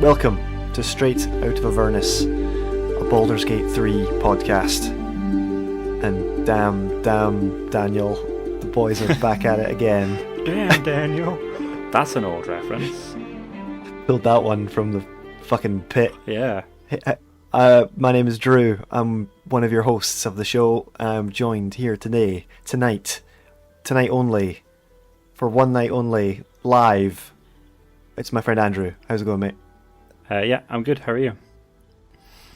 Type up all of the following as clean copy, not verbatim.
Welcome to Straight Out of Avernus, a Baldur's Gate 3 podcast. And damn, Daniel, the boys are back at it again. Damn, Daniel. That's an old reference. Pulled that one from the fucking pit. Yeah. My name is Drew. I'm one of your hosts of the show. I'm joined here tonight only, for one night only, live. It's my friend Andrew. How's it going, mate? Yeah, I'm good. How are you?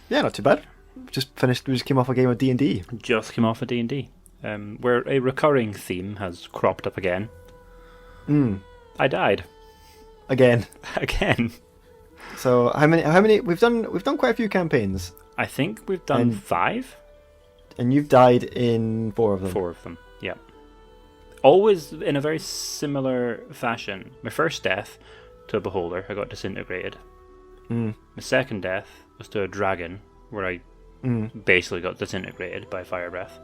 Yeah, not too bad. We just came off a game of D&D. Just came off of D&D, where a recurring theme has cropped up again. I died. Again. Again. So how many we've done quite a few campaigns. I think we've done 5. And you've died in 4 of them. 4 of them, yeah. Always in a very similar fashion. My first death to a beholder, I got disintegrated. My second death was to a dragon, where I basically got disintegrated by fire breath.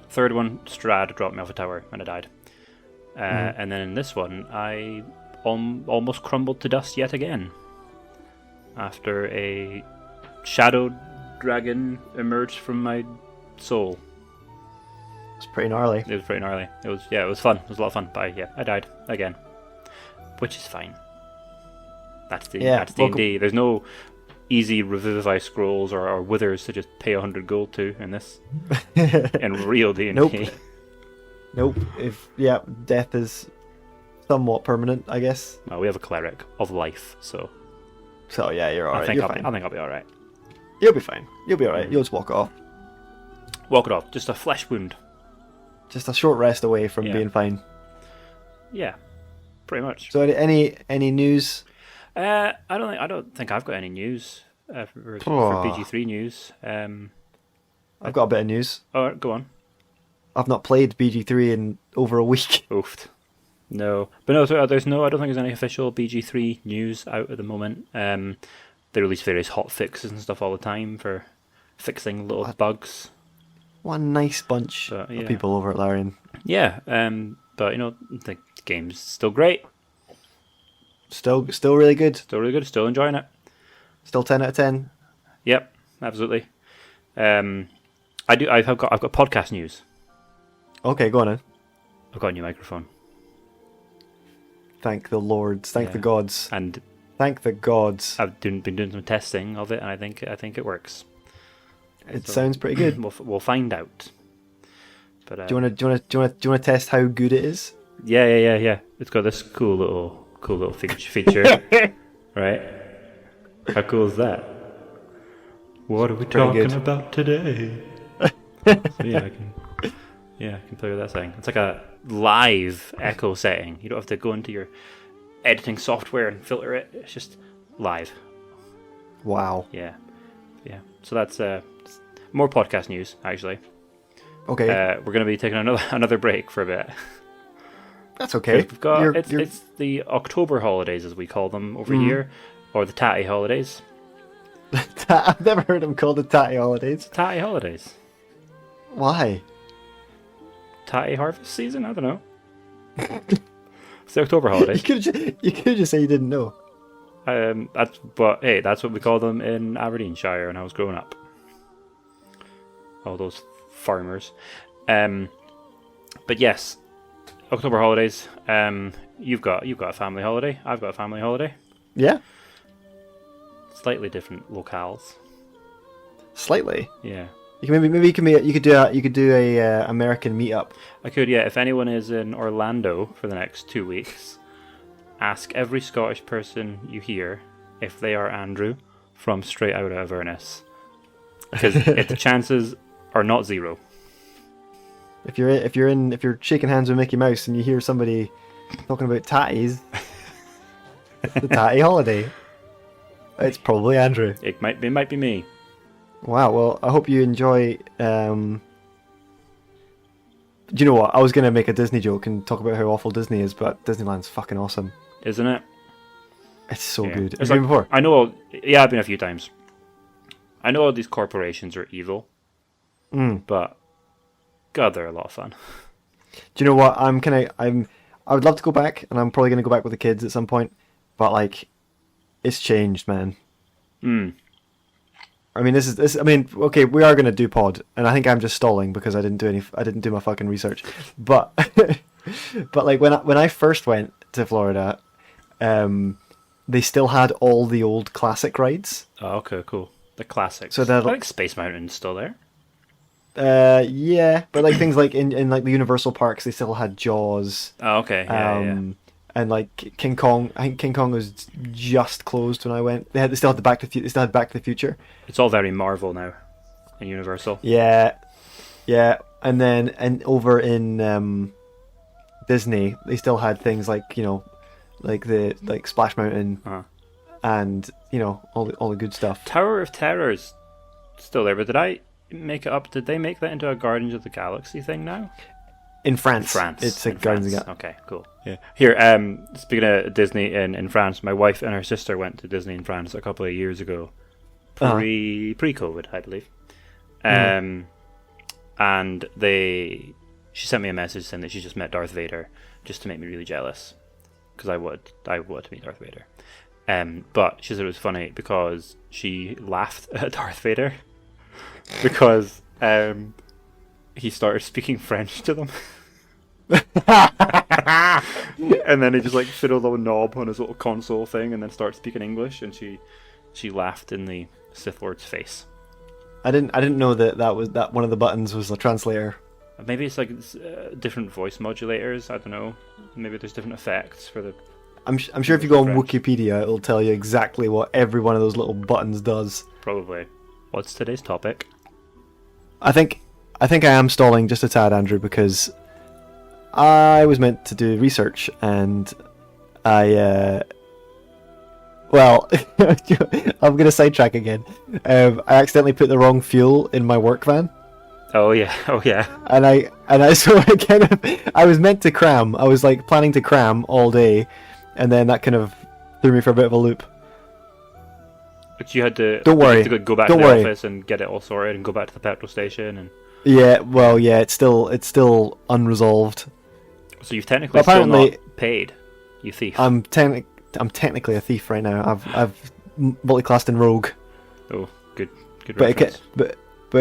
Third one, Strad dropped me off a tower and I died. And then in this one, I almost crumbled to dust yet again, after a shadow dragon emerged from my soul. It's pretty gnarly. It was pretty gnarly. It was fun. It was a lot of fun. But yeah, I died again, which is fine. That's D&D. There's no easy revivify scrolls or withers to just pay 100 gold to in this. In real D&D. Nope. Death is somewhat permanent, I guess. Well, we have a cleric of life, so yeah, you're alright. I think I'll be alright. You'll be fine. You'll be alright. You'll just walk it off. Walk it off. Just a flesh wound. Just a short rest away from being fine. Yeah, pretty much. So any news? I don't think I've got any news for BG3 news. I've got a bit of news. Oh, go on. I've not played BG3 in over a week. Oofed. No, but no. I don't think there's any official BG3 news out at the moment. They release various hot fixes and stuff all the time for fixing little bugs. One nice bunch of people over at Larian. Yeah, but the game's still great. Still really good. Still really good. Still enjoying it. Still 10 out of 10. Yep, absolutely. I've got podcast news. Okay, go on then. I've got a new microphone. Thank the Lords. Thank the gods. And thank the gods. I've been doing some testing of it, and I think it works. It sounds pretty good. We'll find out. But do you want to test how good it is? Yeah. It's got this cool little feature, right? How cool is that? What are we talking about today? So I can play with that thing. It's like a live echo setting. You don't have to go into your editing software and filter it. It's just live. Wow. Yeah. So that's more podcast news, actually. Okay. We're going to be taking another break for a bit. That's okay. We've got it's the October holidays, as we call them over here, or the Tatty holidays. I've never heard them called the Tatty holidays. Tatty holidays. Why? Tatty harvest season? I don't know. It's the October holidays. You could just say you didn't know. That's what we call them in Aberdeenshire when I was growing up. All those farmers. But yes, October holidays. You've got a family holiday. I've got a family holiday. Yeah. Slightly different locales. Slightly. Yeah. You could do a American meetup. I could, yeah. If anyone is in Orlando for the next 2 weeks, ask every Scottish person you hear if they are Andrew from Straight Out of Avernus, because the chances are not zero. If you're shaking hands with Mickey Mouse and you hear somebody talking about tatties, the tatty holiday, it's probably Andrew. It might be me. Wow. Well, I hope you enjoy. Do you know what? I was going to make a Disney joke and talk about how awful Disney is, but Disneyland's fucking awesome, isn't it? It's so good. Have you been before? I know. I've been a few times. I know all these corporations are evil, but God, they're a lot of fun. Do you know what? I would love to go back, and I'm probably going to go back with the kids at some point. But like, it's changed, man. Hmm. I mean, this. I mean, okay, we are gonna do pod, and I think I'm just stalling because I didn't do my fucking research. But, but like when I first went to Florida, they still had all the old classic rides. Oh, okay, cool. The classics. So I that, think Space Mountain's still there. yeah, but like things like in like the Universal parks, they still had Jaws. Oh, okay. Yeah. And like King Kong, I think King Kong was just closed when I went. They still had Back to the Future. It's all very Marvel now, in Universal. Yeah, and then over in Disney, they still had things like like Splash Mountain, and all the good stuff. Tower of Terror's still there, but did I make it up? Did they make that into a Guardians of the Galaxy thing now? In France, it's a Guardians of the Galaxy. Okay, cool. Yeah. Here, speaking of Disney in France, my wife and her sister went to Disney in France a couple of years ago, pre-COVID, I believe. And she sent me a message saying that she just met Darth Vader, just to make me really jealous, because I would to meet Darth Vader. But she said it was funny because she laughed at Darth Vader because he started speaking French to them. And then he just like fiddled a knob on his little console thing and then started speaking English, and she laughed in the Sith Lord's face. I didn't know that one of the buttons was a translator. Maybe it's like different voice modulators. I don't know. Maybe there's different effects for the. I'm sure if you go on Wikipedia, it'll tell you exactly what every one of those little buttons does. Probably. What's today's topic? I think I am stalling just a tad, Andrew, because I was meant to do research and I'm going to sidetrack again. I accidentally put the wrong fuel in my work van. Oh yeah. And I so I was meant to cram. I was like planning to cram all day, and then that kind of threw me for a bit of a loop. But you had to. Don't worry. You had to go back to the office and get it all sorted, and go back to the petrol station, and. Yeah, well, yeah, it's still unresolved. So you've technically still not paid, you thief. I'm technically a thief right now. I've multi-classed in rogue. Oh, good but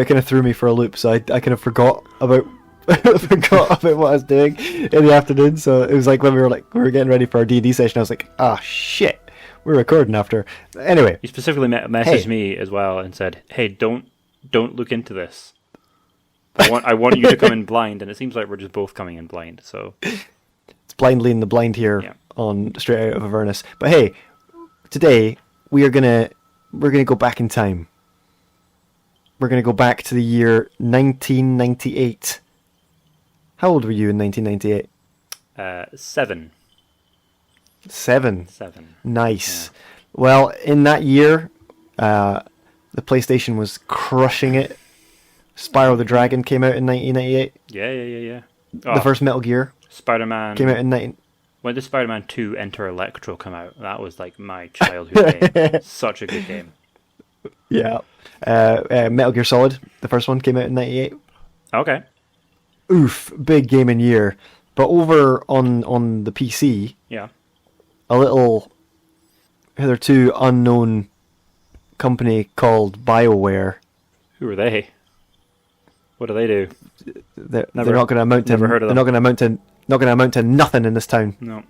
it kind of threw me for a loop, so I kind of forgot about what I was doing in the afternoon. So it was like when we were getting ready for our D&D session, I was like, ah, shit, we're recording after. Anyway, you specifically messaged me as well and said, hey, don't look into this. I want you to come in blind, and it seems like we're just both coming in blind. So it's blind leading the blind here on Straight Out of Avernus. But hey, today we're gonna go back in time. We're gonna go back to the year 1998. How old were you in 1998? 7. 7. 7. Nice. Yeah. Well, in that year, the PlayStation was crushing it. Spyro the Dragon came out in 1998. Yeah. The first Metal Gear. Spider-Man came out in 19. When did Spider-Man 2 Enter Electro come out? That was like my childhood game. Such a good game. Yeah. Metal Gear Solid, the first one, came out in 98. Okay. Oof, big gaming year. But over on the PC, a little hitherto unknown company called BioWare. Who are they? What do they do? They're not going to amount to. Never heard of them. They're not going to amount to nothing in this town. No.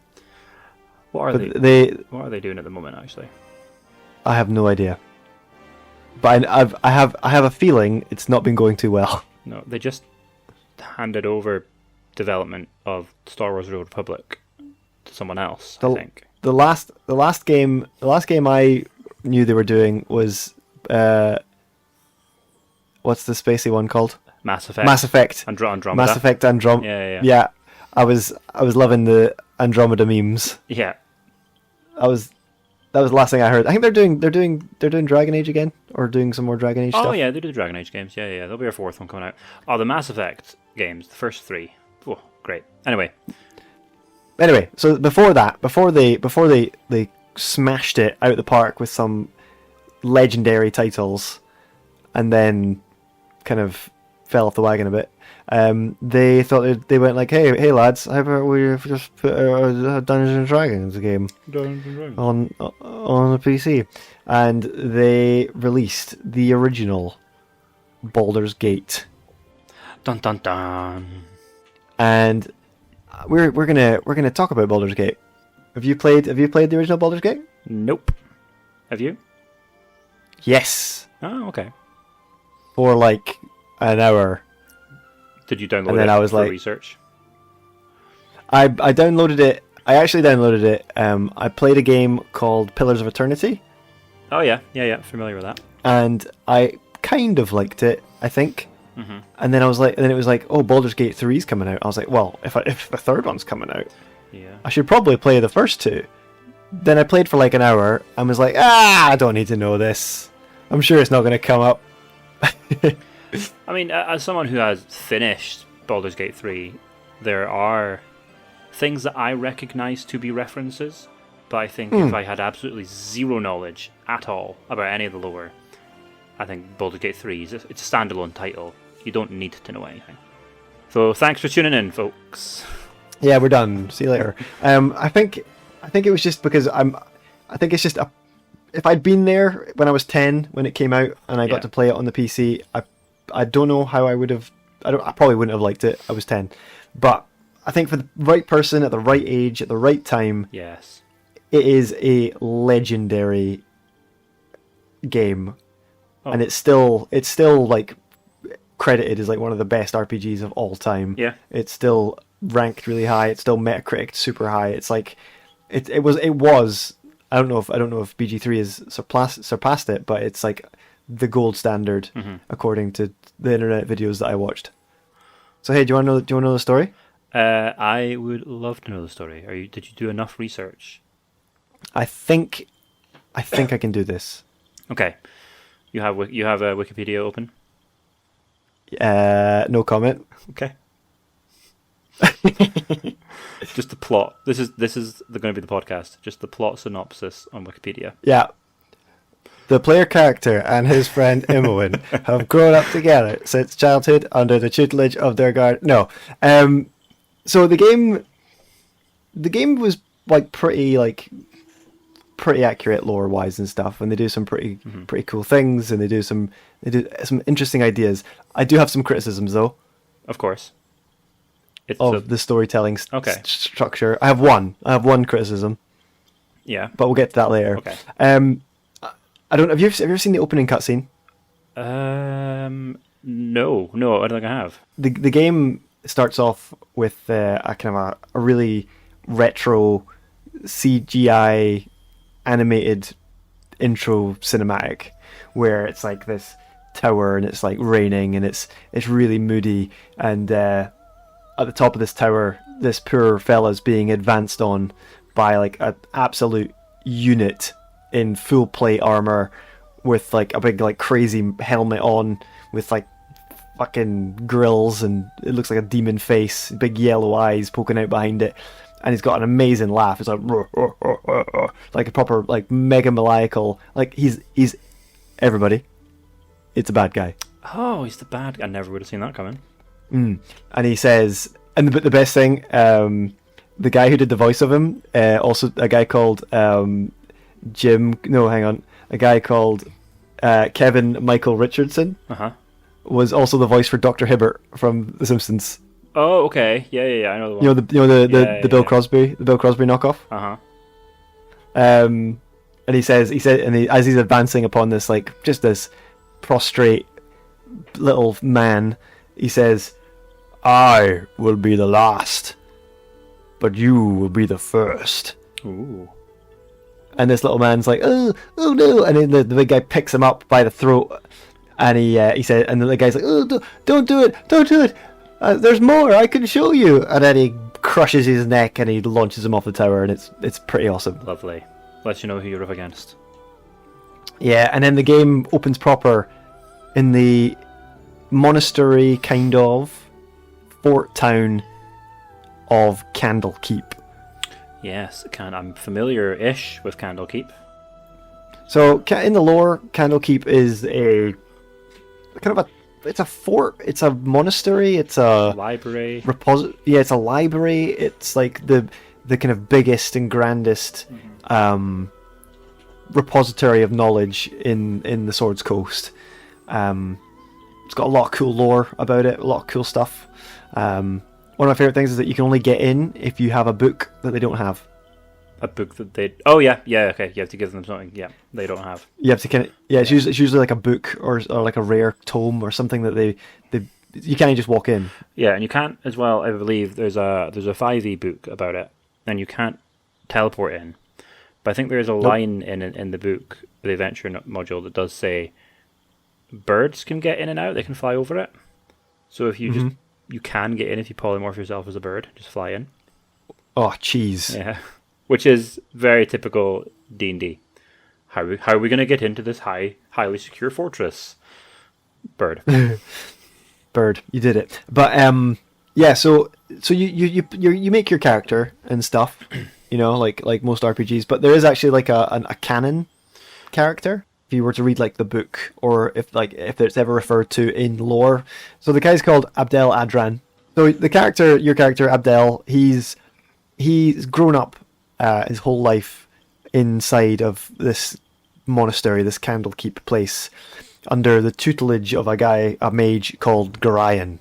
What are they? What are they doing at the moment? Actually, I have no idea. But I have a feeling it's not been going too well. No, they just handed over development of Star Wars: The Old Republic to someone else. I think the last game I knew they were doing was what's the spacey one called? Mass Effect. Andromeda. Mass Effect Andromeda. Yeah. I was loving the Andromeda memes. Yeah. That was the last thing I heard. I think they're doing Dragon Age again, or doing some more Dragon Age stuff. Oh yeah, they do the Dragon Age games. Yeah. There'll be a 4th one coming out. Oh, the Mass Effect games, the first 3. Oh, great. Anyway, so before they smashed it out the park with some legendary titles, and then kind of fell off the wagon a bit. They thought they went like, hey lads, how about we just put a Dungeons and Dragons game on the PC, and they released the original Baldur's Gate. Dun dun dun. And we're gonna talk about Baldur's Gate. Have you played the original Baldur's Gate? Nope. Have you? Yes. Oh, okay. For like an hour. Did you download and then it I was for like, research? I downloaded it. I actually downloaded it. I played a game called Pillars of Eternity. Oh yeah. Familiar with that. And I kind of liked it, I think. Mm-hmm. And then it was like, oh, Baldur's Gate 3 is coming out. I was like, well, if the third one's coming out, yeah, I should probably play the first two. Then I played for like an hour and was like, I don't need to know this. I'm sure it's not going to come up. I mean, as someone who has finished Baldur's Gate 3, there are things that I recognise to be references, but I think if I had absolutely zero knowledge at all about any of the lore, I think Baldur's Gate 3 it's a standalone title. You don't need to know anything. So thanks for tuning in, folks. Yeah, we're done. See you later. I think it was just because I think it's just if I'd been there when I was 10 when it came out and I got to play it on the PC, I don't know how I would have. I probably wouldn't have liked it. I was 10, but I think for the right person at the right age at the right time, yes, it is a legendary game, and it's still like credited as like one of the best RPGs of all time. Yeah, it's still ranked really high. It's still Metacritic super high. It's like it was. I don't know if BG3 has surpassed it, but it's like the gold standard according to the internet videos that I watched. So hey, do you want to know the story? I would love to know the story. Did you do enough research? I think I can do this. Okay, you have a Wikipedia open. No comment. Okay. Just the plot. This is going to be the podcast. Just the plot synopsis on Wikipedia. Yeah. The player character and his friend Imoen have grown up together since childhood under the tutelage of their guard. No. So the game was like pretty accurate lore wise and stuff, and they do some pretty cool things, and they do some interesting ideas. I do have some criticisms though. Of course. The storytelling structure. I have one criticism. Yeah. But we'll get to that later. Okay. I don't. Have you ever seen the opening cutscene? No, I don't think I have. The game starts off with a kind of a really retro CGI animated intro cinematic where it's like this tower and it's like raining and it's really moody, and at the top of this tower this poor fella's being advanced on by like an absolute unit in full plate armor with like a big like crazy helmet on with like fucking grills, and it looks like a demon face, big yellow eyes poking out behind it, and he's got an amazing laugh. It's like like a proper like mega maniacal, like he's everybody. It's a bad guy. Oh, he's the bad guy. I never would have seen that coming. And he says, and the best thing, the guy who did the voice of him, also a guy called a guy called Kevin Michael Richardson, was also the voice for Dr. Hibbert from The Simpsons. Oh, okay, yeah, I know the one. The Bill Cosby, knockoff. And he said, as he's advancing upon this like just this prostrate little man, he says, "I will be the last, but you will be the first." Ooh. And this little man's like, oh no, and then the big guy picks him up by the throat, and he said, and the guy's like, oh, don't do it, there's more, I can show you, and then he crushes his neck and he launches him off the tower, and it's pretty awesome. Lovely. Lets you know who you're up against. Yeah, and then the game opens proper in the monastery kind of fort town of Candlekeep. Yes, I'm familiar-ish with Candlekeep. So in the lore, Candlekeep is a kind of a a fort. It's a monastery. It's a library. Yeah, it's a library. It's like the kind of biggest and grandest repository of knowledge in the Swords Coast. It's got a lot of cool lore about it. A lot of cool stuff. One of my favorite things is that you can only get in if you have a book that they don't have. A book that they... Oh, yeah, okay. You have to give them something, they don't have. You have to kind of... Yeah, it's usually like a book or like a rare tome or something that they you can't just walk in. Yeah, and you can't as well, I believe, there's a 5e book about it, and you can't teleport in. But I think there's a line in the book, the adventure module, that does say birds can get in and out, they can fly over it. So if you you can get in if you polymorph yourself as a bird, just fly in. Oh, jeez. Yeah. Which is very typical D&D. How are we going to get into this highly secure fortress? Bird. Bird, you did it. But yeah, so you make your character and stuff, like most RPGs. But there is actually like a canon character. If you were to read like the book, or if it's ever referred to in lore. So the guy's called Abdel Adran. So your character Abdel, he's grown up his whole life inside of this monastery, this Candlekeep place, under the tutelage of a mage called Gorion.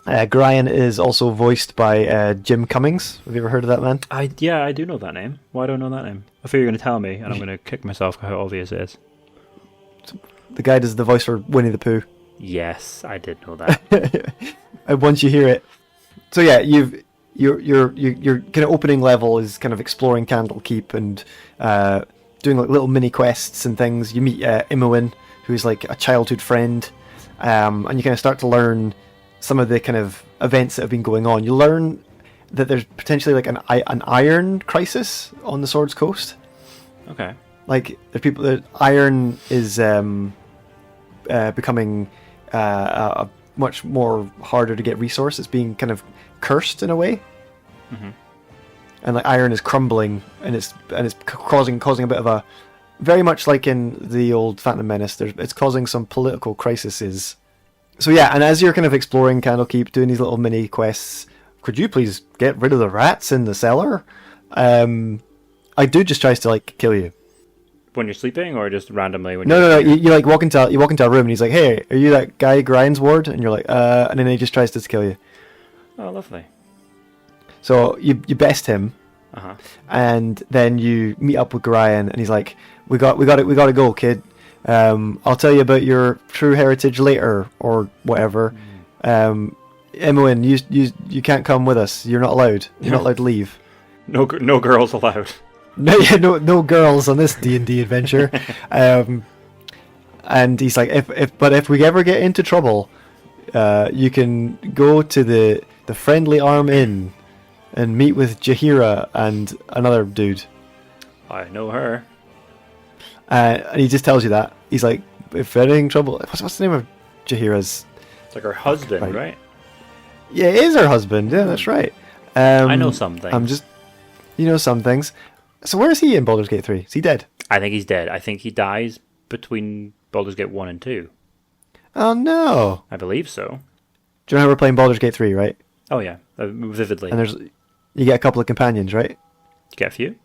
Gorion is also voiced by Jim Cummings. Have you ever heard of that man? I do know that name. Why don't I know that name? I figure you're going to tell me, and I'm going to kick myself how obvious it is. The guy does the voice for Winnie the Pooh. Yes, I did know that. And once you hear it, so yeah, your kind of opening level is kind of exploring Candlekeep and doing like little mini quests and things. You meet Imoen, who's like a childhood friend, and you kind of start to learn some of the kind of events that have been going on. You learn that there's potentially like an iron crisis on the Swords Coast. Okay. Like the iron is becoming a much more harder to get resource. It's being kind of cursed in a way. Mm-hmm. And like iron is crumbling, and it's causing a bit of a, very much like in the old Phantom Menace, it's causing some political crises. So yeah, and as you're kind of exploring Candlekeep, doing these little mini quests, could you please get rid of the rats in the cellar? I do just tries to like kill you. When you're sleeping, or just randomly? No. You like walk into a room, and he's like, "Hey, are you that guy Grind's ward?" And you're like, and then he just tries to kill you. Oh, lovely. So you best him, and then you meet up with Gorion, and he's like, "We got to go, kid. I'll tell you about your true heritage later, or whatever. Imoen, you can't come with us. You're not allowed. You're not allowed to leave. No girls allowed. No girls on this D&D adventure." And he's like, if we ever get into trouble, you can go to the Friendly Arm Inn and meet with Jahira and another dude. I know her. And he just tells you that. He's like, if anything trouble... What's the name of Jahira's... It's like her husband, right? Yeah, it is her husband. Yeah, that's right. I know some things. You know some things. So where is he in Baldur's Gate 3? Is he dead? I think he's dead. I think he dies between Baldur's Gate 1 and 2. Oh, no. I believe so. Do you know how we're playing Baldur's Gate 3, right? Oh, yeah. Vividly. And you get a couple of companions, right? You get a few?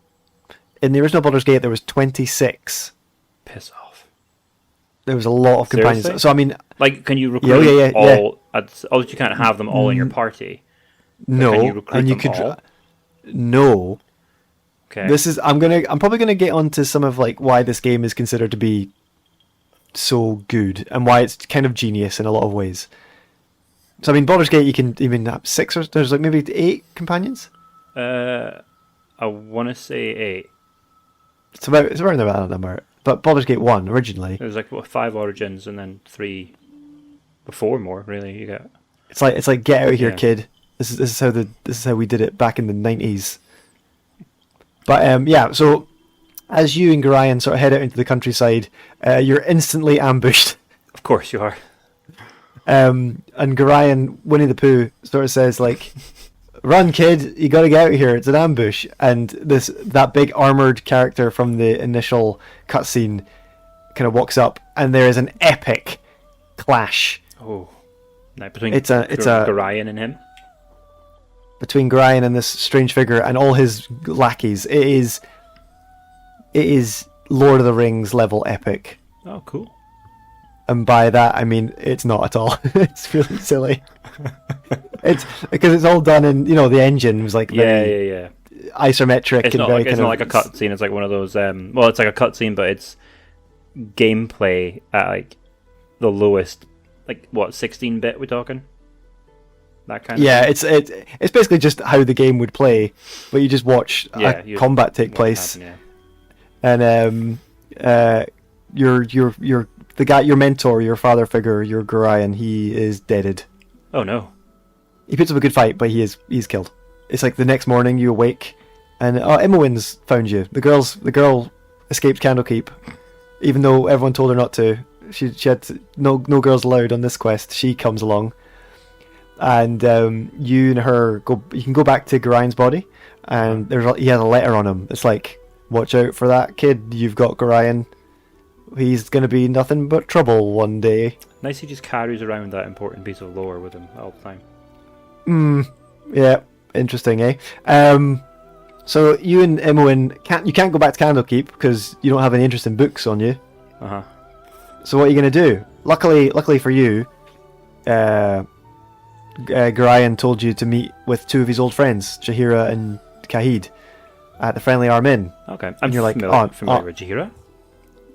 In the original Baldur's Gate, there was 26. Piss off. There was a lot of companions. Seriously? So, I mean... Like, can you recruit all... Oh, you can't have them all in your party. No. Can you recruit them all? No. Okay. I'm probably gonna get onto some of like why this game is considered to be so good and why it's kind of genius in a lot of ways. So I mean, Baldur's Gate, you can even have 6 or there's like maybe 8 companions. I want to say 8. It's around that number. But Baldur's Gate 1 originally. There's like 5 origins and then 3, 4 more. Really, you get. It's like get out of here, kid. This is how we did it back in the 90s. But yeah, so as you and Gorion sort of head out into the countryside, you're instantly ambushed. Of course you are. And Gorion, Winnie the Pooh, sort of says like, "Run, kid! You got to get out of here. It's an ambush." And that big armored character from the initial cutscene kind of walks up, and there is an epic clash. Oh, no, between It's a Gorion and him. between Gorion and this strange figure and all his lackeys. It is Lord of the Rings level epic. Oh, cool. And by that I mean it's not at all. It's really silly. It's because it's all done in the engine was like very Yeah. isometric It's and not very like it's kind not of like a cutscene. It's like one of those. Well, it's like a cutscene, but it's gameplay at like the lowest. Like what, 16-bit? We talking? That kind of thing? it's basically just how the game would play, but you just watch combat take place, happen, and your mentor, your father figure, your Gorion, he is deaded. Oh no! He puts up a good fight, but he's killed. It's like the next morning you awake, and Imowen's found you. The girl escaped Candlekeep, even though everyone told her not to. She had no girls allowed on this quest. She comes along, and you and her go. You can go back to Gorion's body, and he has a letter on him. It's like, watch out for that kid you've got, Gorion. He's going to be nothing but trouble one day. Nice, he just carries around that important piece of lore with him all the time. Yeah, interesting, eh? So you and Imowen can't go back to Candlekeep because you don't have any interest in books on you. So what are you going to do? Luckily for you, Gorion told you to meet with two of his old friends, Jaheira and Kahid, at the Friendly Arm Inn. Okay, And you're like, familiar with Jaheira.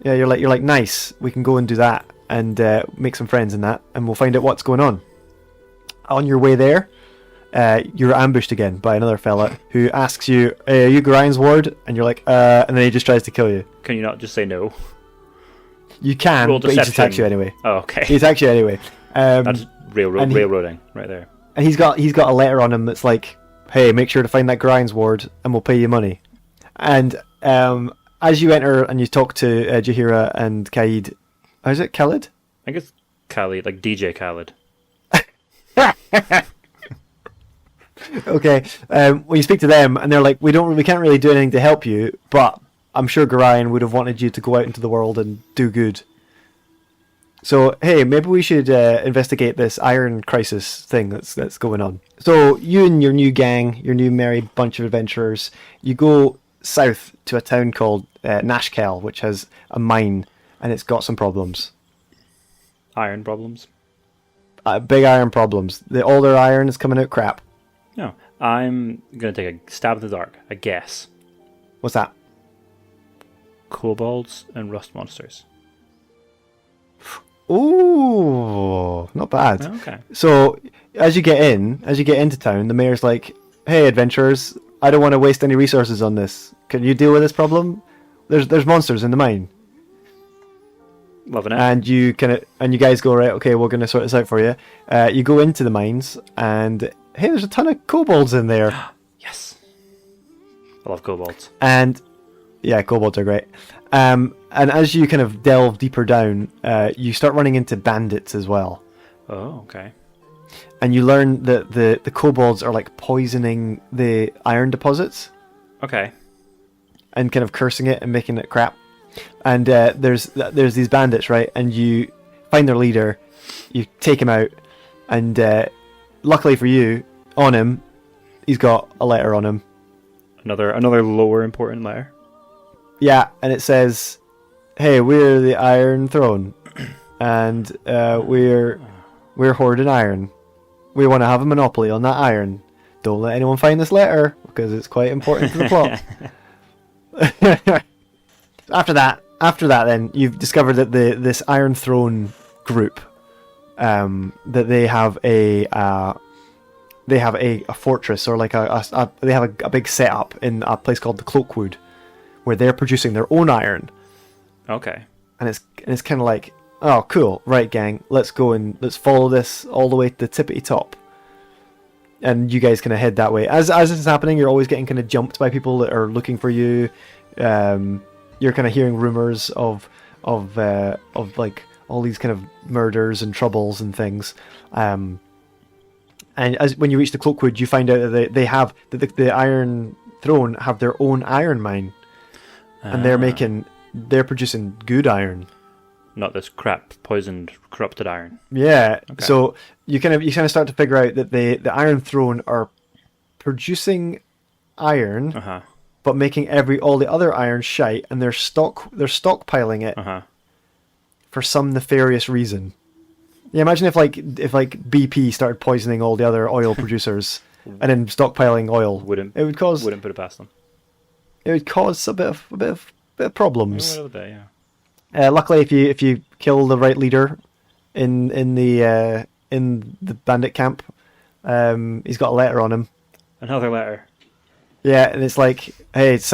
Yeah, you're like, nice. We can go and do that and make some friends in that, and we'll find out what's going on. On your way there, you're ambushed again by another fella who asks you, "Are you Gorion's ward?" And you're like, and then he just tries to kill you. Can you not just say no? You can, Roll but he just attacks you anyway. Oh, okay. He attacks you anyway. That's railroading right there. And he's got a letter on him that's like, "Hey, make sure to find that Gorion's ward, and we'll pay you money." And as you enter and you talk to Jaheira and Kaid, is it Khalid? I guess Khalid, like DJ Khalid. Okay. When you speak to them, and they're like, we can't really do anything to help you, but I'm sure Gorion would have wanted you to go out into the world and do good. So hey, maybe we should investigate this iron crisis thing that's going on. So you and your new gang, your new merry bunch of adventurers, you go south to a town called Nashkel, which has a mine, and it's got some problems. Iron problems? Big iron problems. All their iron is coming out crap. No. I'm going to take a stab in the dark. A guess. What's that? Kobolds and rust monsters. Ooh, not bad. Oh, okay. So as you get into town, the mayor's like, "Hey, adventurers, I don't want to waste any resources on this. Can you deal with this problem? There's monsters in the mine." Loving it. And you guys go, right, okay, we're going to sort this out for you. You go into the mines, and hey, there's a ton of kobolds in there. Yes. I love kobolds. And yeah, kobolds are great. And as you kind of delve deeper down, you start running into bandits as well. Oh, okay. And you learn that the kobolds are like poisoning the iron deposits. Okay. And kind of cursing it and making it crap. And there's these bandits, right? And you find their leader, you take him out, and luckily for you, on him, he's got a letter on him. Another lower important letter. Yeah, and it says, "Hey, we're the Iron Throne, and we're hoarding iron. We want to have a monopoly on that iron. Don't let anyone find this letter because it's quite important to the plot." After that, then you've discovered that this Iron Throne group, that they have a fortress, or like they have a big setup in a place called the Cloakwood, where they're producing their own iron. Okay. And it's kind of like, oh, cool, right, gang, let's go and let's follow this all the way to the tippity top. And you guys kind of head that way. As this is happening, you're always getting kind of jumped by people that are looking for you. You're kind of hearing rumors of like all these kind of murders and troubles and things. And when you reach the Cloakwood, you find out that they have the Iron Throne have their own iron mine, and they're producing good iron. not this crap, poisoned, corrupted iron. Yeah. Okay. So you kind of start to figure out that the Iron Throne are producing iron, but making all the other iron shite, and they're stockpiling it for some nefarious reason. Yeah, imagine if BP started poisoning all the other oil producers and then stockpiling oil. Wouldn't put it past them. It would cause a bit of problems. A little bit, yeah. Luckily, if you kill the right leader in the bandit camp, he's got a letter on him. Another letter. Yeah, and it's like, hey, this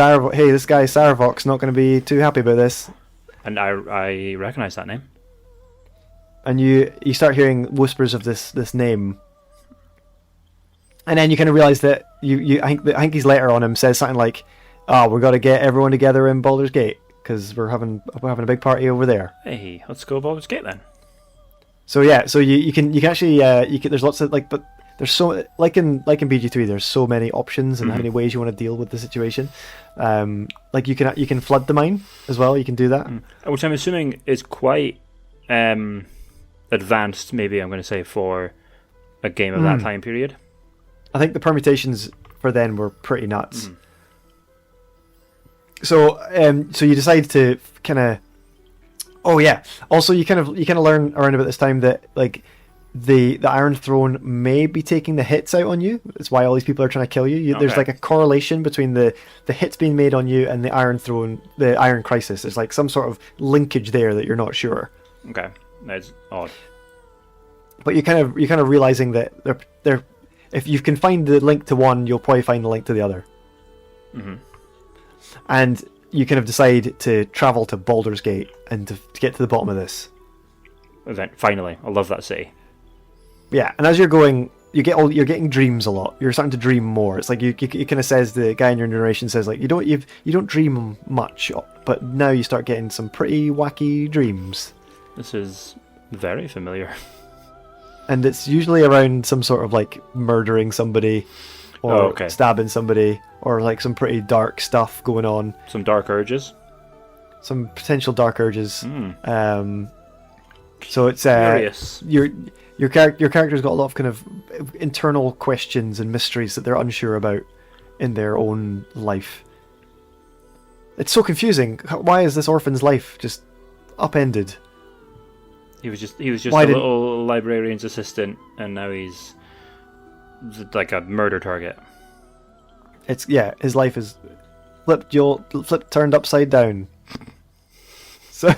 guy Saravok's not going to be too happy about this. And I recognise that name. And you start hearing whispers of this name, and then you kind of realise that I think his letter on him says something like, "Oh, we've got to get everyone together in Baldur's Gate because we're having a big party over there." Hey, let's go Baldur's Gate then. So yeah, so you can actually there's lots of but there's so like in BG3 there's so many options and how many ways you want to deal with the situation. You can flood the mine as well. You can do that, which I'm assuming is quite advanced. Maybe I'm going to say for a game of that time period. I think the permutations for then were pretty nuts. So you decide to kind of. Oh yeah. Also, you kind of learn around about this time that the Iron Throne may be taking the hits out on you. That's why all these people are trying to kill you. There's a correlation between the hits being made on you and the Iron Throne, the Iron Crisis. There's some sort of linkage there that you're not sure. Okay, that's odd. But you're kind of realizing that they're if you can find the link to one, you'll probably find the link to the other. And you kind of decide to travel to Baldur's Gate and to get to the bottom of this. Finally, I love that city. Yeah, and as you're going, you're getting dreams a lot. You're starting to dream more. It's like you kind of says, the guy in your narration says you don't dream much, but now you start getting some pretty wacky dreams. This is very familiar. And it's usually around some sort of murdering somebody or stabbing somebody or some pretty dark stuff going on. Some dark urges. Some potential dark urges. So it's Curious. Your character's got a lot of kind of internal questions and mysteries that they're unsure about in their own life. It's so confusing. Why is this orphan's life just upended? He was just little librarian's assistant, and now he's like a murder target. His life is flipped turned upside down. So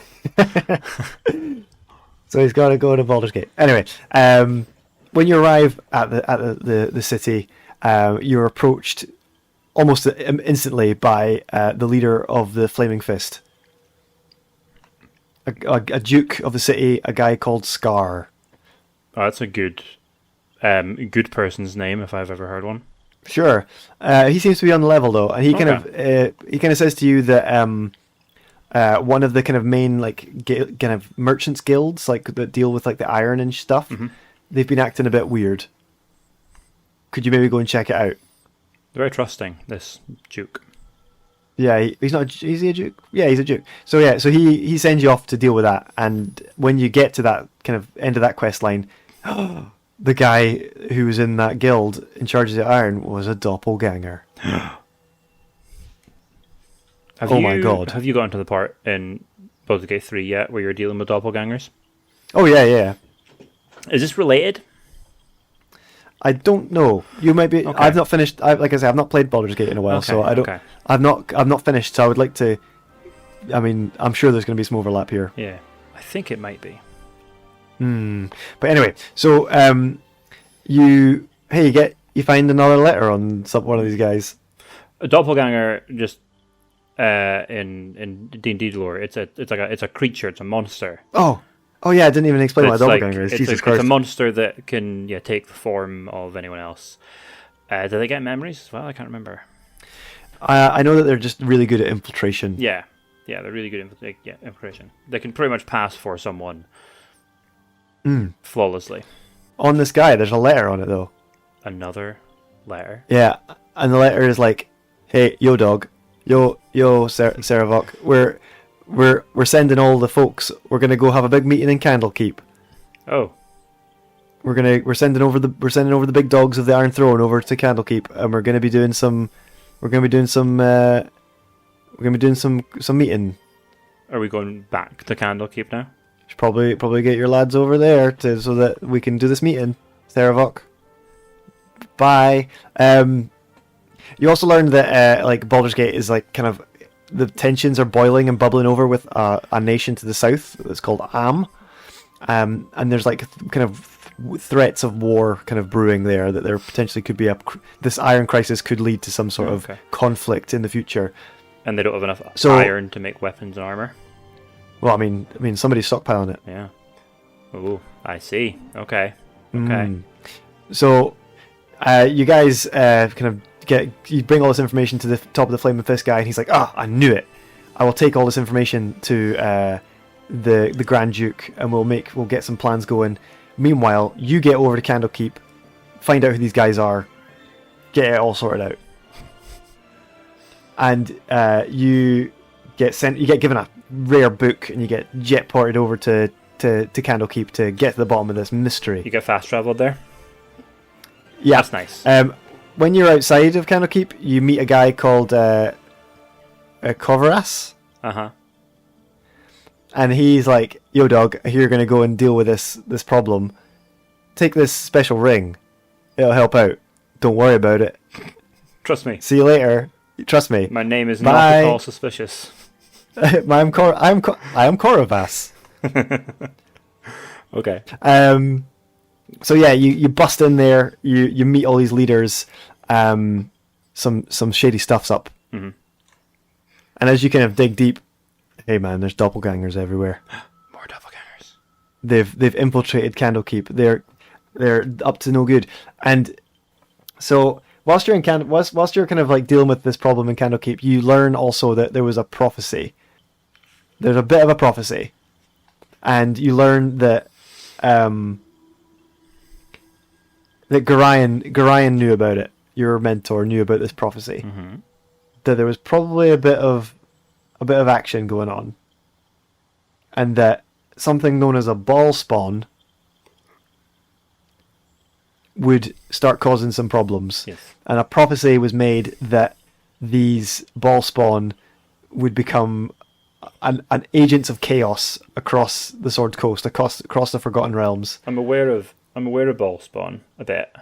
So he's got to go to Baldur's Gate. Anyway, when you arrive at the city, you're approached almost instantly by the leader of the Flaming Fist, a duke of the city, a guy called Scar. Oh, that's a good person's name if I've ever heard one. Sure, he seems to be on the level though, and he kind of says to you that. One of the kind of main kind of merchants guilds that deal with the iron and stuff, they've been acting a bit weird. Could you maybe go and check it out? Very trusting, this duke. Yeah, he's not. Is he a duke? Yeah, he's a duke. So yeah, so he sends you off to deal with that, and when you get to that kind of end of that quest line, the guy who was in that guild in charge of the iron was a doppelganger. My god! Have you gotten to the part in Baldur's Gate 3 yet where you're dealing with doppelgangers? Oh yeah. Is this related? I don't know. You might be. Okay. I've not finished. Like I said, I've not played Baldur's Gate in a while, so I don't. Okay. I've not finished. So I would like to. I mean, I'm sure there's going to be some overlap here. Yeah, I think it might be. But anyway, so you find another letter on one of these guys. A doppelganger just. In D&D lore, it's a creature, it's a monster. Oh yeah, I didn't even explain what a doppelganger is. Jesus Christ! It's a monster that can take the form of anyone else. Do they get memories as well? I can't remember. I know that they're just really good at infiltration. Yeah, they're really good at infiltration. They can pretty much pass for someone flawlessly. On this guy, there's a letter on it though. Another letter. Yeah, and the letter is like, "Hey, yo, dog." Yo, Saravok, we're sending all the folks. We're gonna go have a big meeting in Candlekeep. Oh, We're sending over the big dogs of the Iron Throne over to Candlekeep, and we're gonna be doing some meeting. are we going back to Candlekeep now? Should probably get your lads over there so that we can do this meeting. Theravok. Bye. You also learned that like Baldur's Gate is like kind of the tensions are boiling and bubbling over with a nation to the south that's called Am, and there's like kind of threats of war kind of brewing there, that there potentially could be this iron crisis could lead to some sort of conflict in the future. And they don't have enough iron to make weapons and armor. Well, I mean, somebody's stockpiling it. Yeah. Oh, I see. Okay. Okay. So, you guys kind of you bring all this information to the top of the Flaming Fist guy, and he's like, I knew it. I will take all this information to the Grand Duke, and we'll get some plans going. Meanwhile, you get over to Candlekeep, find out who these guys are, get it all sorted out. And you get given a rare book, and you get jet ported over to Candlekeep to get to the bottom of this mystery. You get fast traveled there? Yeah. That's nice. When you're outside of Candlekeep, you meet a guy called Kovaras. Uh-huh. And he's like, yo dog, I hear you're going to go and deal with this problem. Take this special ring. It'll help out. Don't worry about it. Trust me. See you later. Trust me. My name is Bye. not at all suspicious. I am Koravas. Okay. So yeah, you bust in there, you meet all these leaders, some shady stuff's up. Mm-hmm. And as you kind of dig deep, hey man, there's doppelgangers everywhere. More doppelgangers. They've infiltrated Candlekeep. They're up to no good. And so whilst you're kind of like dealing with this problem in Candlekeep, you learn also that there was a prophecy. There's a bit of a prophecy, and you learn that that Gorion knew about it. Your mentor knew about this prophecy. Mm-hmm. That there was probably a bit of action going on, and that something known as a ball spawn would start causing some problems. Yes. And a prophecy was made that these ball spawn would become an agents of chaos across the Sword Coast, across the Forgotten Realms. I'm aware of Ballspawn a bit.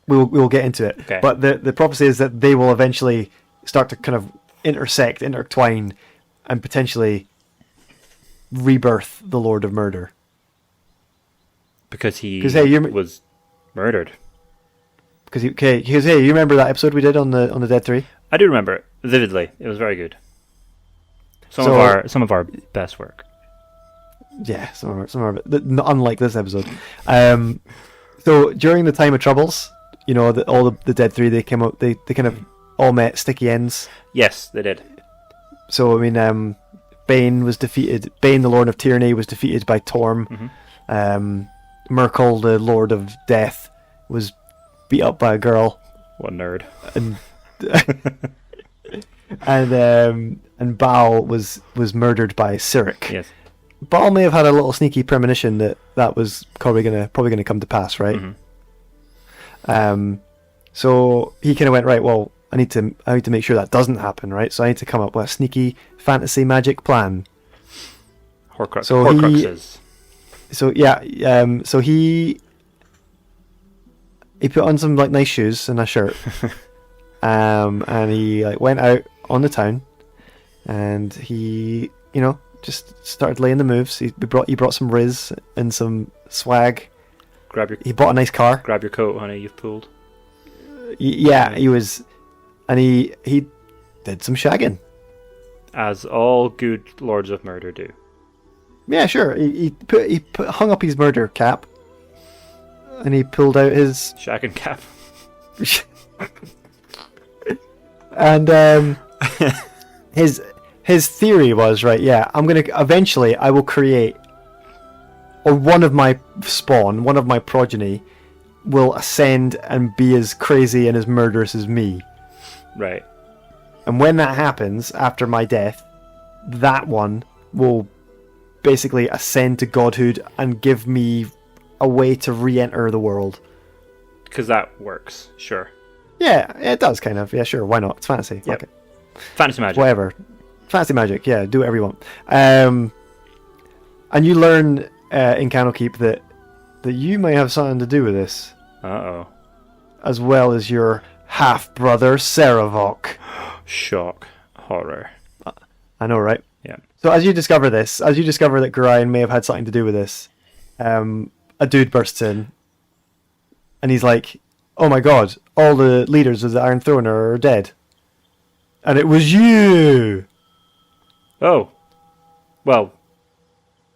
We will get into it. Okay. But the prophecy is that they will eventually start to kind of intertwine, and potentially rebirth the Lord of Murder. Because he was murdered. Because you remember that episode we did on the Dead 3? I do remember it vividly. It was very good. Some of our best work. Yeah, some of our unlike this episode. So during the time of troubles, all the Dead 3, they came out. They kind of all met sticky ends. Yes, they did. So I mean, Bane was defeated. Bane, the Lord of Tyranny, was defeated by Torm. Mm-hmm. Merkel, the Lord of Death, was beat up by a girl. What a nerd. And Baal was murdered by Cyric. Yes. Baal may have had a little sneaky premonition that was probably gonna come to pass, right? Mm-hmm. So he kind of went, right, well, I need to make sure that doesn't happen, right? So I need to come up with a sneaky fantasy magic plan. Horcruxes. So he put on some like nice shoes and a shirt, and he like went out on the town, and he just started laying the moves. He brought some riz and some swag. He bought a nice car. Grab your coat, honey. You've pulled. Yeah, he was, and he did some shagging, as all good lords of murder do. Yeah, sure. He hung up his murder cap, and he pulled out his shagging cap. And his theory was, right, yeah, I will create, or one of my spawn, one of my progeny will ascend and be as crazy and as murderous as me. Right. And when that happens, after my death, that one will basically ascend to godhood and give me a way to re-enter the world. Because that works, sure. Yeah, it does, kind of. Yeah, sure, why not? It's fantasy. Yep. Okay. Fantasy magic. Whatever. Fantasy magic, yeah, do whatever you want. And you learn in Candlekeep that you may have something to do with this. Uh-oh. As well as your half-brother, Saravok. Shock. Horror. I know, right? Yeah. So as you discover that Gorion may have had something to do with this, a dude bursts in, and he's like, "Oh my god, all the leaders of the Iron Throne are dead. And it was you!" Oh. Well,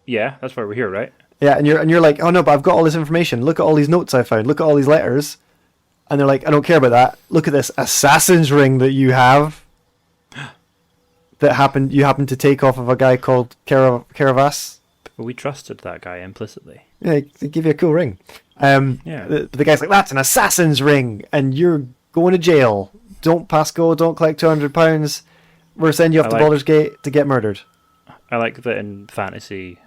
yeah, that's why we're here, right? Yeah, and you're like, "Oh no, but I've got all this information. Look at all these notes I found. Look at all these letters." And they're like, "I don't care about that. Look at this assassin's ring that you have. You happened to take off of a guy called Caravas." Well, we trusted that guy implicitly. Yeah, they give you a cool ring. Yeah. The guy's like, "That's an assassin's ring, and you're going to jail. Don't pass go. Don't collect £200. We're sending you off to Baldur's Gate to get murdered." I like that in fantasy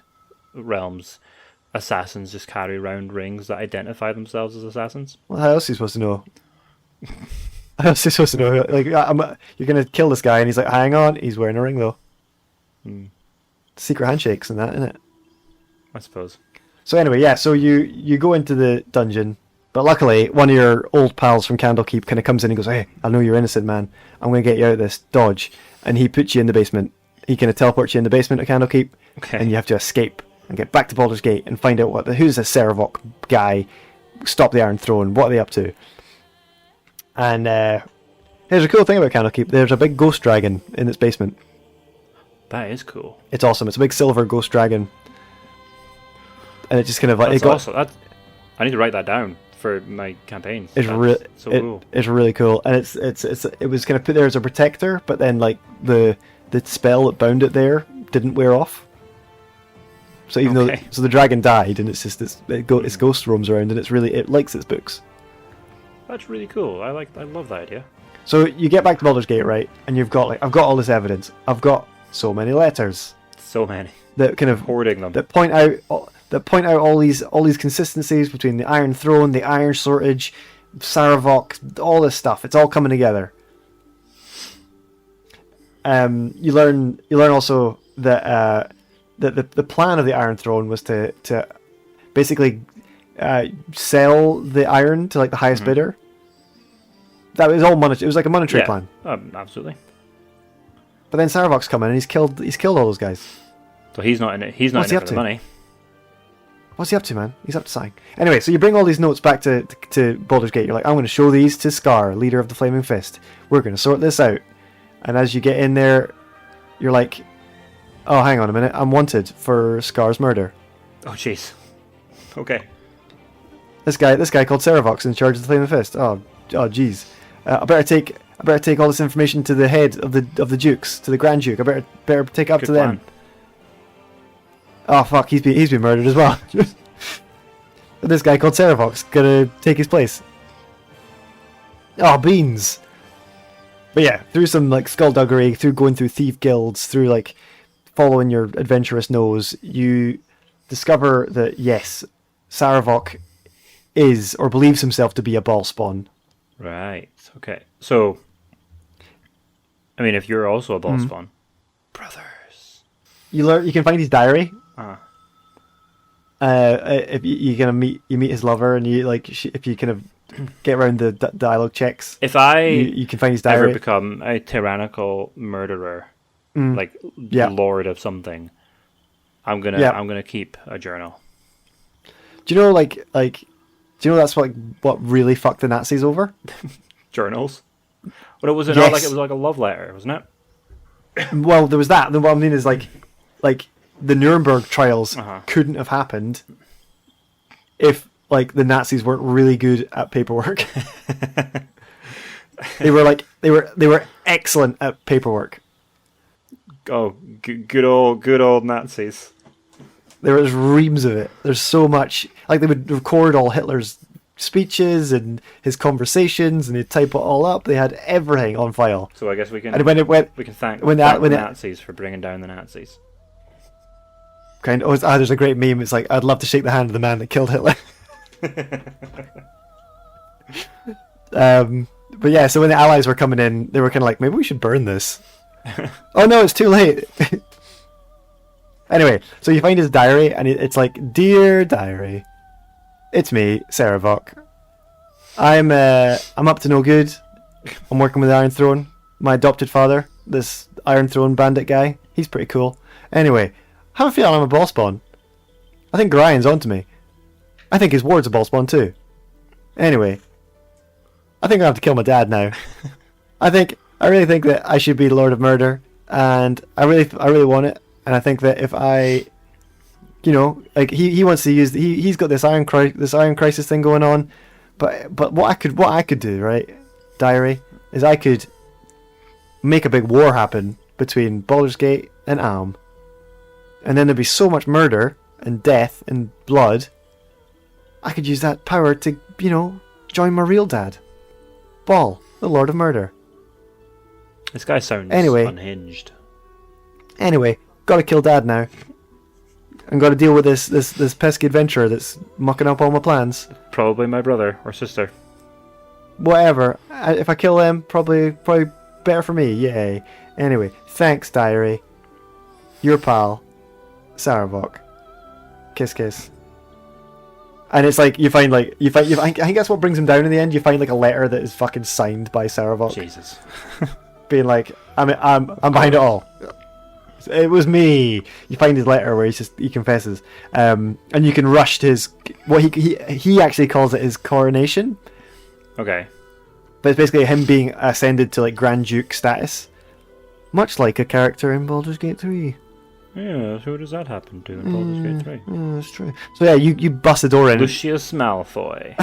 realms, assassins just carry around rings that identify themselves as assassins. Well, how else are you supposed to know? How else are you supposed to know? Like, you're going to kill this guy, and he's like, "Hang on, he's wearing a ring, though." Secret handshakes and that, isn't it? I suppose. So anyway, yeah, so you go into the dungeon, but luckily, one of your old pals from Candlekeep kind of comes in and goes, "Hey, I know you're innocent, man. I'm going to get you out of this. Dodge." And he puts you in the basement. He kind of teleports you in the basement of Candlekeep, and you have to escape and get back to Baldur's Gate and find out who's this Saravok guy, stop the Iron Throne, what are they up to? And here's a cool thing about Candlekeep. There's a big ghost dragon in its basement. That is cool. It's awesome. It's a big silver ghost dragon. And it just kind of like... That's awesome. I need to write that down for my campaigns. It's cool. It's really cool. And it was kind of put there as a protector, but then like the spell that bound it there didn't wear off. So even though the dragon died, and it's just its ghost roams around, and it likes its books. That's really cool. I love that idea. So you get back to Baldur's Gate, right? And you've got I've got all this evidence. I've got so many letters. So many. That kind of hoarding them. That point out all these consistencies between the Iron Throne, the Iron Shortage, Saravok, all this stuff. It's all coming together. You learn also that the plan of the Iron Throne was to basically sell the iron to like the highest bidder. That was all monetary. It was like a monetary plan. Absolutely. But then Saravok's come in and he's killed all those guys. So he's not in it. He's not in it for the money. What's he up to, man? He's up to something. Anyway, so you bring all these notes back to Baldur's Gate. You're like, "I'm going to show these to Scar, leader of the Flaming Fist. We're going to sort this out." And as you get in there, you're like, "Oh, hang on a minute. I'm wanted for Scar's murder." Oh, jeez. Okay. This guy called Saravok's in charge of the Flaming Fist. Oh, jeez. I better take all this information to the head of the dukes, to the Grand Duke. I better take it up to them. Oh fuck, he's been murdered as well. This guy called Saravok's gonna take his place. Oh, beans. But yeah, through some like skullduggery, through going through thief guilds, through like following your adventurous nose, you discover that yes, Saravok is or believes himself to be a ball spawn. Right. Okay. So, I mean, if you're also a ball spawn, brothers, you can find his diary. Uh-huh. If you kind of meet his lover, and you if you kind of get around the dialogue checks, if I you can find his diary. Ever become a tyrannical murderer, lord of something, I'm gonna keep a journal. Do you know do you know that's what really fucked the Nazis over? Journals. But it was not like it was like a love letter, wasn't it? Well, there was that. What I mean is like the Nuremberg trials couldn't have happened if the Nazis weren't really good at paperwork. they were excellent at paperwork. Oh, good old Nazis. There was reams of it. There's so much. They would record all Hitler's speeches and his conversations, and he'd type it all up. They had everything on file. So I guess we can. And when it went, we can thank when the when Nazis for bringing down the Nazis. there's a great meme. It's like, I'd love to shake the hand of the man that killed Hitler. But yeah, so when the Allies were coming in, they were kind of like, maybe we should burn this. Oh no, it's too late. Anyway, so you find his diary, and it's like, "Dear diary, it's me, Sarevok. I'm up to no good. I'm working with the Iron Throne. My adopted father, this Iron Throne bandit guy, he's pretty cool. Anyway, I have a feeling I'm a ball spawn. I think Ryan's onto me. I think his ward's a ball spawn too. Anyway, I think I have to kill my dad now. I really think that I should be the Lord of Murder, and I really want it. And I think that if I, like he wants to use, he's got this iron crisis thing going on, but what I could do, right, diary, is I could make a big war happen between Baldur's Gate and Alm, and then there'd be so much murder and death and blood. I could use that power to, join my real dad, Ball, the Lord of Murder. This guy sounds unhinged. Anyway, gotta kill Dad now. And gotta deal with this pesky adventurer that's mucking up all my plans. Probably my brother or sister. Whatever. If I kill them, probably better for me. Yay. Anyway, thanks, diary. Your pal, Sarevok. Kiss, kiss. And it's like you find. I think that's what brings him down in the end. You find like a letter that is fucking signed by Sarevok. Jesus. Being like, I'm behind it all. It was me. You find his letter where he confesses, and you can rush to his he actually calls it his coronation. Okay. But it's basically him being ascended to like Grand Duke status, much like a character in Baldur's Gate 3. Yeah, so who does that happen to in Baldur's Gate 3? Yeah, that's true. So yeah, you bust the door in. Lucius Malfoy.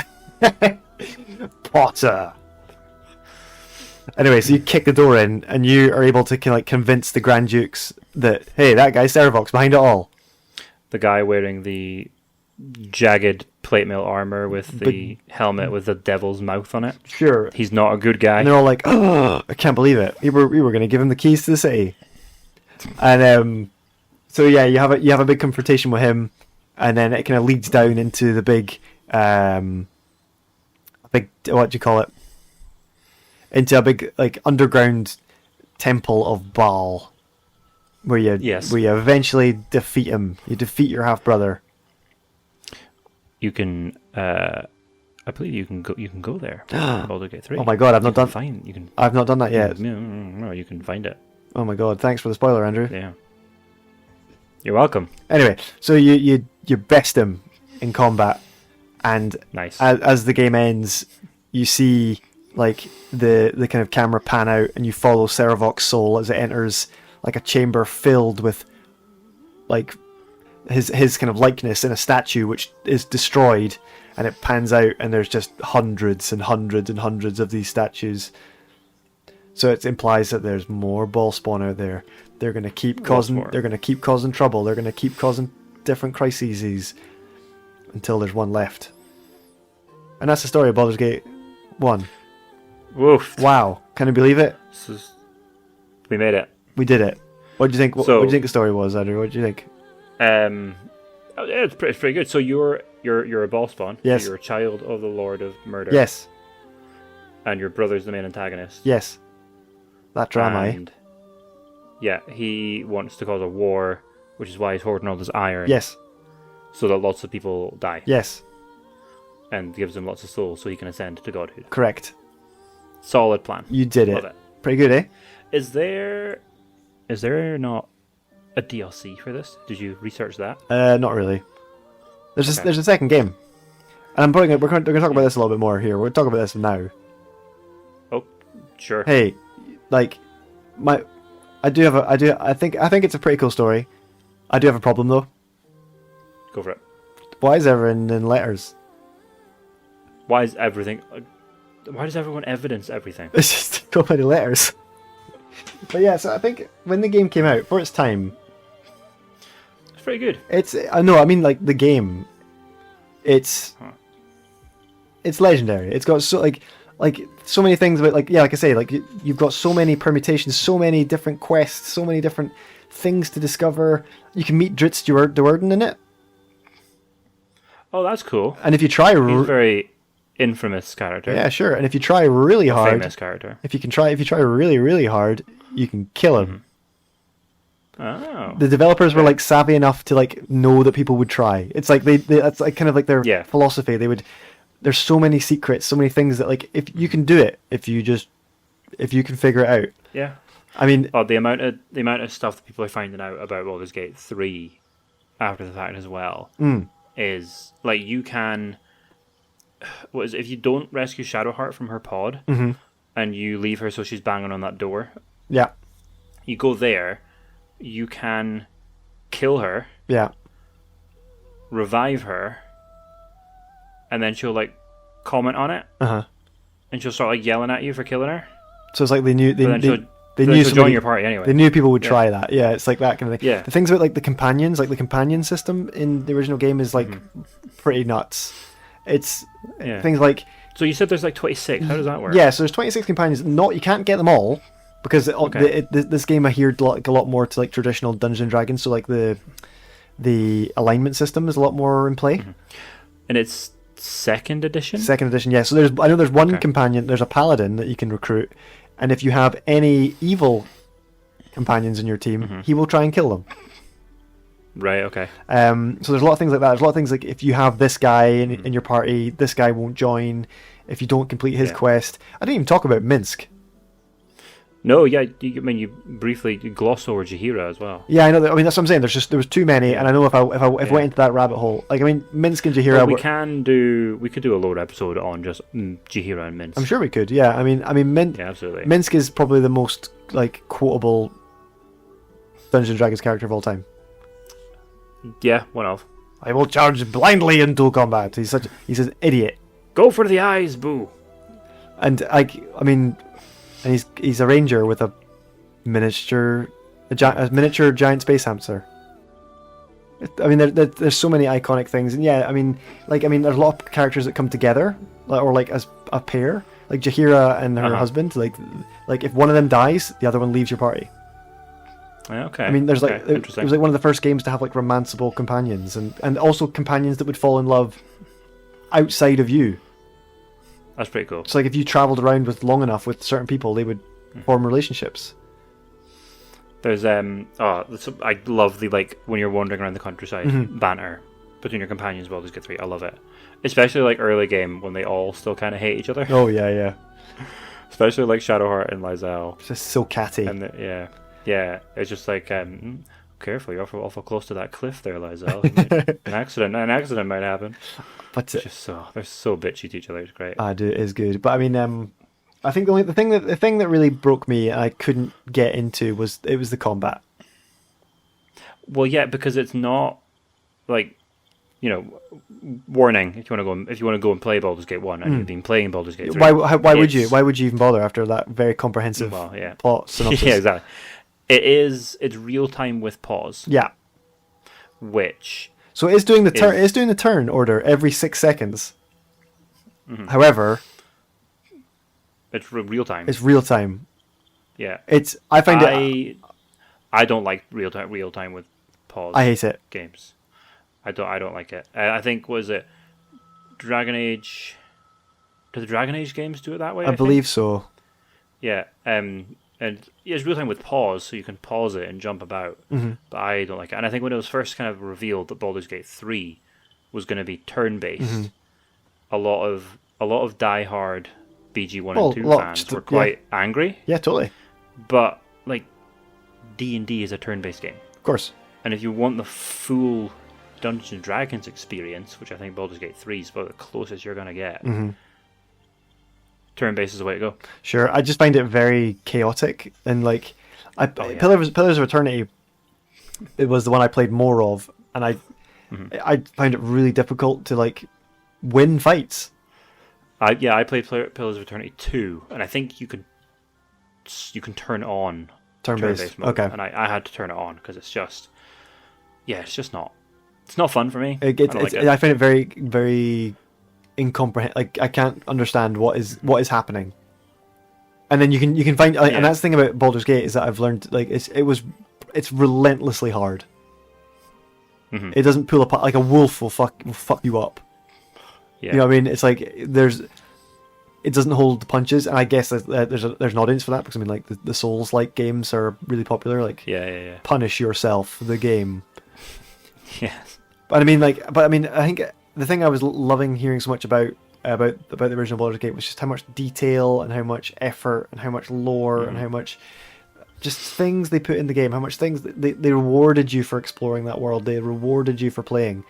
Potter. Anyway, so you kick the door in, and you are able to convince the Grand Dukes that, hey, that guy Sarevok's behind it all. The guy wearing the jagged plate mail armor with the helmet with the devil's mouth on it. Sure. He's not a good guy. And they're all like, oh, I can't believe it. We were going to give him the keys to the city. And so yeah, you have a big confrontation with him, and then it kind of leads down into the big what do you call it? Into a big like underground temple of Baal, where you eventually defeat him. You defeat your half brother. You can, I believe you can go there. Baldur's Gate 3. Oh my god, I've not done that yet. No, you can find it. Oh my god, thanks for the spoiler, Andrew. Yeah. You're welcome. Anyway, so you best him in combat, and nice. As the game ends, you see like the kind of camera pan out, and you follow Sarevok's soul as it enters like a chamber filled with like his kind of likeness in a statue which is destroyed, and it pans out, and there's just hundreds and hundreds and hundreds of these statues. So it implies that there's more ball spawn out there. They're going to keep causing trouble. They're going to keep causing different crises until there's one left. And that's the story of Baldur's Gate 1. Woof. Wow. Can you believe it? We made it. We did it. What do you think? What do you think the story was, Andrew? What do you think? It's pretty good. So you're a ball spawn. Yes. So you're a child of the Lord of Murder. Yes. And your brother's the main antagonist. Yes. That drama. And yeah, he wants to cause a war, which is why he's hoarding all this iron. Yes. So that lots of people die. Yes. And gives him lots of souls so he can ascend to godhood. Correct. Solid plan. You did Love it. Pretty good, eh? Is there not a DLC for this? Did you research that? Not really. There's a second game, and we're going to talk about this a little bit more here. We'll talk about this now. Oh, sure. Hey, like I think it's a pretty cool story. I do have a problem though. Go for it. Why is everything in letters? Why is everything? Why does everyone evidence everything? It's just so many letters. But yeah, so I think when the game came out, for its time, it's pretty good. I mean like the game. It's it's legendary. It's got like so many things about like I say, like you've got so many permutations, so many different quests, so many different things to discover. You can meet Dritz Duerden in it. Oh, that's cool. And if you try, He's a very infamous character. Yeah, sure. And if you try really hard, famous character. If you try really, really hard, you can kill him. Oh. The developers were like savvy enough to like know that people would try. It's like they that's like kind of like their philosophy. They would. There's so many secrets, so many things that like if you can do it, if you can figure it out. Yeah. I mean, the amount of stuff that people are finding out about Baldur's Gate 3 after the fact as well is like you can. What is it, if you don't rescue Shadowheart from her pod and you leave her so she's banging on that door? Yeah. You go there. You can kill her. Yeah. Revive her. And then she'll like comment on it. And she'll start like yelling at you for killing her. So it's like they knew they knew somebody, join your party anyway. They knew people would try that. Yeah, it's like that kind of thing. Yeah. The things about like the companions, like the companion system in the original game is like pretty nuts. It's things like. So you said there's like 26. How does that work? Yeah, so there's 26 companions. You can't get them all because this game adhered like a lot more to like traditional Dungeons and Dragons. So like the alignment system is a lot more in play. And it's second edition. Second edition, yeah. So I know there's one companion. There's a paladin that you can recruit, and if you have any evil companions in your team, he will try and kill them. Right, okay. So there's a lot of things like that. There's a lot of things like if you have this guy in your party, this guy won't join if you don't complete his quest. I didn't even talk about Minsk. No, yeah, you briefly gloss over Jaheira as well. Yeah, I know. I mean, that's what I'm saying. There was too many, and I know if I went into that rabbit hole, like I mean, Minsk and Jaheira. Well, we could do a load episode on just Jaheira and Minsk. I'm sure we could. Yeah, I mean, yeah, absolutely. Minsk is probably the most like quotable Dungeons and Dragons character of all time. Yeah, one of. I will charge blindly into combat. He's an idiot. Go for the eyes, boo. And and he's a ranger with a miniature giant space hamster. I mean, there's so many iconic things, and yeah, I mean, there's a lot of characters that come together, or like as a pair, like Jaheira and her husband. Like if one of them dies, the other one leaves your party. Okay. I mean, there's like it was like one of the first games to have like romanceable companions, and also companions that would fall in love outside of you. That's pretty cool. So like if you travelled around with long enough with certain people, they would form relationships. There's I love the like when you're wandering around the countryside banter between your companions. Baldur's Gate 3, I love it. Especially like early game when they all still kind of hate each other. Oh yeah. Especially like Shadowheart and Lysel. It's just so catty. And yeah, it's just like careful, you're awful close to that cliff there, Lysel. An accident might happen. But it's just they're so bitchy to each other. It's great. It is good, but I mean, I think the thing that really broke me and I couldn't get into was the combat. Well, yeah, because it's not like, warning if you want to go and play Baldur's Gate 1 and you've been playing Baldur's Gate 3. Why would you even bother after that very comprehensive plot synopsis? Yeah, exactly. It's real time with pause. Yeah. Which so it's doing the turn order every 6 seconds. However, it's real time. It's real time. Yeah. I don't like real time with pause. I hate it. Games. I don't like it. I think was it Dragon Age. Do the Dragon Age games do it that way? I believe so. Yeah. And it's real time with pause, so you can pause it and jump about. But I don't like it. And I think when it was first kind of revealed that Baldur's Gate 3 was going to be turn based, a lot of diehard BG1 and 2 fans were quite angry. Yeah, totally. But like D&D is a turn based game, of course. And if you want the full Dungeons and Dragons experience, which I think Baldur's Gate 3 is about the closest you're going to get. Turn-based is the way to go. Sure, I just find it very chaotic, and like, Pillars of Eternity, it was the one I played more of, and I find it really difficult to like win fights. I played Pillars of Eternity 2, and I think you can turn on turn-based mode, okay, and I had to turn it on because it's just not fun for me. I find it very, very incomprehensible. Like I can't understand what is happening. And then you can find, like, and that's the thing about Baldur's Gate is that I've learned, like, it's relentlessly hard. Mm-hmm. It doesn't pull apart like a wolf will fuck you up. Yeah. You know what I mean? It's like it doesn't hold the punches, and I guess there's an audience for that because I mean, like the Souls-like games are really popular. Like, Punish Yourself, the game. Yes. But I mean, I think the thing I was loving hearing so much about the original Baldur's Gate was just how much detail and how much effort and how much lore and how much just things they put in the game, how much things they rewarded you for exploring that world, they rewarded you for playing,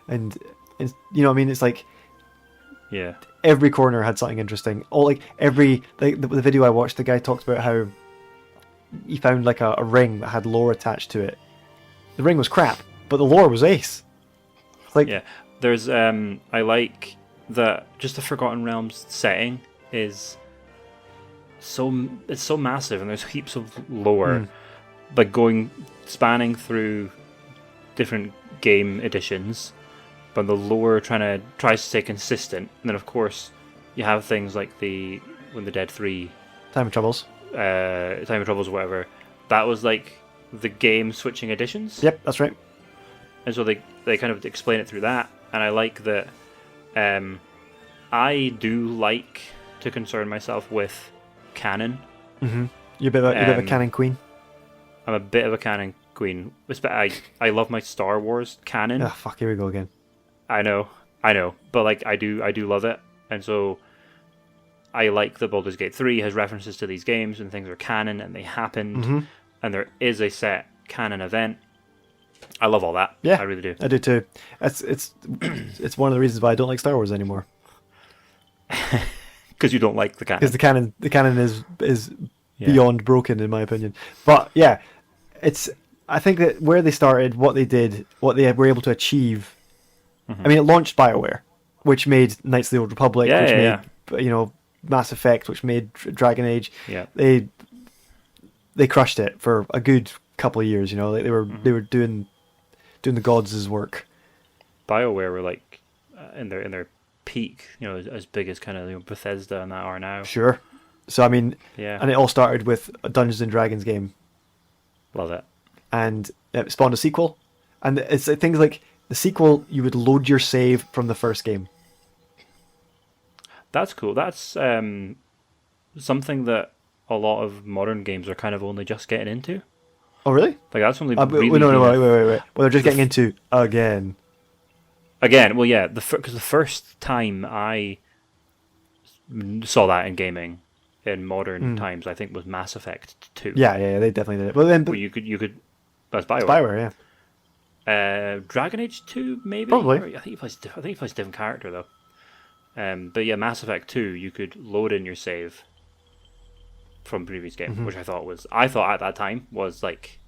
and you know what I mean? It's like every corner had something interesting. All like the video I watched, the guy talked about how he found like a ring that had lore attached to it. The ring was crap, but the lore was ace. It's like there's I like that just the Forgotten Realms setting is so massive, and there's heaps of lore, like spanning through different game editions, but the lore tries to stay consistent. And then of course you have things like when the Dead 3 Time of Troubles, whatever. That was like the game switching editions. Yep, that's right. And so they kind of explain it through that, and I like that. I do like to concern myself with canon. Mm-hmm. You're a bit of a canon queen. I'm a bit of a canon queen. I love my Star Wars canon. Ah, fuck! Here we go again. I know, but like I do love it, and so I like that Baldur's Gate 3 has references to these games and things are canon and they happened, and there is a set canon event. I love all that. Yeah, I really do. I do too. It's one of the reasons why I don't like Star Wars anymore. Because you don't like the canon. Because the canon is beyond broken in my opinion. But yeah, I think that where they started, what they did, what they were able to achieve. I mean, it launched BioWare, which made Knights of the Old Republic, which made Mass Effect, which made Dragon Age. Yeah. They crushed it for a good couple of years. You know, like they were doing the gods' work. BioWare were like in their peak, you know, as big as kind of Bethesda and that are now. Sure. So I mean, and it all started with a Dungeons and Dragons game. Love it. And it spawned a sequel, and it's things like the sequel. You would load your save from the first game. That's cool. That's something that a lot of modern games are kind of only just getting into. Oh, really? Like that's only really... No, wait. Well, they're just getting into again. Again, well, yeah, because the first time I saw that in gaming in modern times, I think was Mass Effect 2. Yeah, they definitely did it. Well, then, where you could. That's BioWare. It's BioWare, yeah. Dragon Age 2, maybe. Probably. I think he plays a different character though. But yeah, Mass Effect 2, you could load in your save from previous game, which I thought at that time was like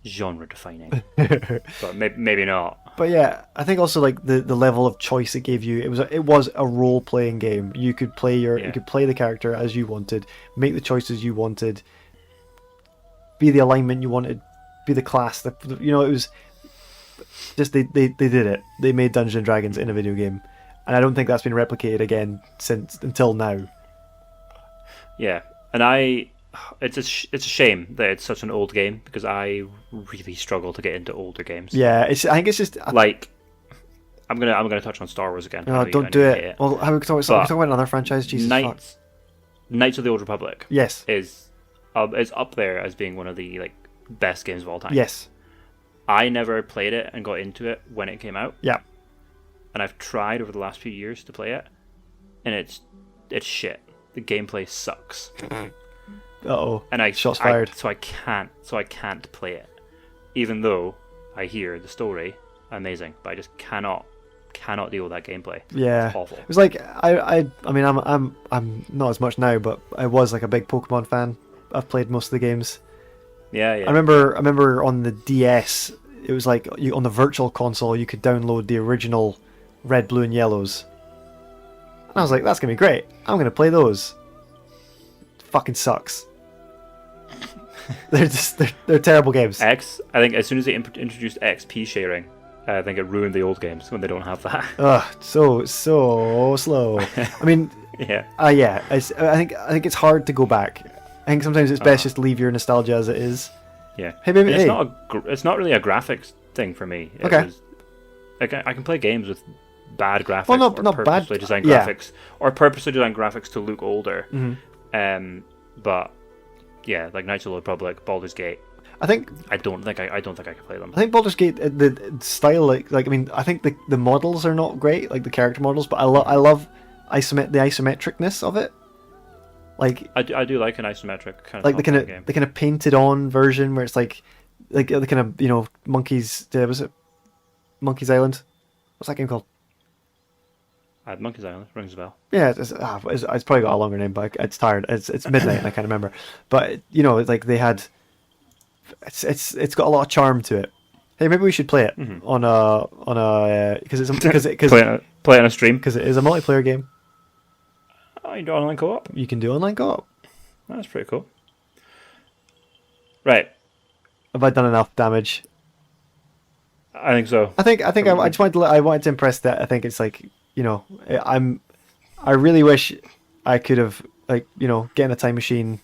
genre defining, but maybe not. But yeah, I think also like the level of choice it gave you. It was a role playing game. You could play you could play the character as you wanted, make the choices you wanted, be the alignment you wanted, be the class. It was just they did it. They made Dungeons and Dragons in a video game, and I don't think that's been replicated again until now. Yeah, and it's a shame that it's such an old game because I really struggle to get into older games. Yeah, I think it's just like I'm gonna touch on Star Wars again. No, don't do it. Well, how we talk about another franchise? Jesus, Knights of the Old Republic. Yes, is up there as being one of the like best games of all time. Yes, I never played it and got into it when it came out. Yeah, and I've tried over the last few years to play it, and it's shit. The gameplay sucks. Uh-oh. And shots fired. So I can't play it, even though I hear the story amazing, but I just cannot deal with that gameplay. Yeah, it's awful. It was like I mean I'm not as much now, but I was like a big Pokemon fan. I've played most of the games. Yeah. I remember on the DS, it was like on the Virtual Console you could download the original Red, Blue, and Yellows. And I was like, that's gonna be great. I'm gonna play those. Fucking sucks. They're terrible games. I think as soon as they introduced XP sharing, I think it ruined the old games when they don't have that. Ugh, so slow. I mean, Yeah. yeah. I think it's hard to go back. I think sometimes it's best just to leave your nostalgia as it is. Yeah. Hey, baby. It's Hey. it's not really a graphics thing for me. Okay. I can play games with bad graphics, Well, not or bad. purposely designed Yeah. graphics, or purposely designed graphics to look older. Mm-hmm. But yeah, like Knights of the Old Republic, Baldur's Gate. I think I don't think I can play them. I think Baldur's Gate, the style, like I mean, I think the models are not great, like the character models, but I love the isometricness of it. Like I do like an isometric kind of like game. the kind of painted on version where it's like the kind of monkeys. Was it Monkey's Island? What's that game called? Monkey's Island rings a bell. Yeah, it's probably got a longer name, but it's tired. It's midnight and I can't remember. But it's like they had. It's got a lot of charm to it. Hey, maybe we should play it on a because play it on a stream because it is a multiplayer game. Oh, you do online co-op. You can do online co-op. That's pretty cool. Right. Have I done enough damage? I think so. I just wanted to impress that. I think it's like I really wish I could have get in a time machine,